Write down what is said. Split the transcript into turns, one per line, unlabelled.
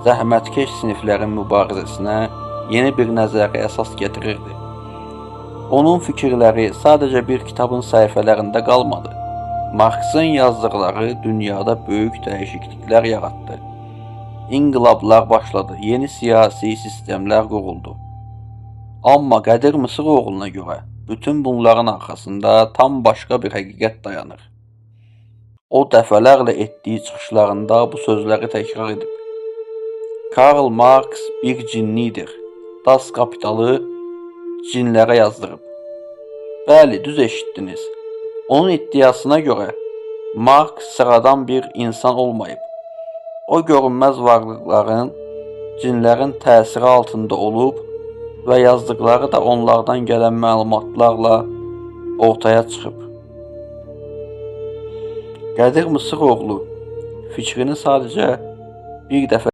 zəhmətkeş siniflərin mübarizəsinə yeni bir nəzərə əsas gətirirdi. Onun fikirləri sadəcə bir kitabın səhifələrində qalmadı. Marksın yazdıqları dünyada böyük dəyişikliklər yaratdı. İnqilablar başladı, yeni siyasi sistemlər quruldu. Amma Qədir Mısıroğlu'na görə bütün bunların arxasında tam başqa bir həqiqət dayanır. O dəfələrlə etdiyi çıxışlarında bu sözləri təkrar edib. Karl Marx bir cinnidir. Das Kapitalı cinlərə yazdırıb. Bəli, düz eşitdiniz. Onun iddiasına görə Marx sıradan bir insan olmayıb. O görünməz varlıqların, cinlərin təsiri altında olub və yazdıqları da onlardan gələn məlumatlarla ortaya çıxıb. Qədir Mısıroğlu fikrini sadəcə bir dəfə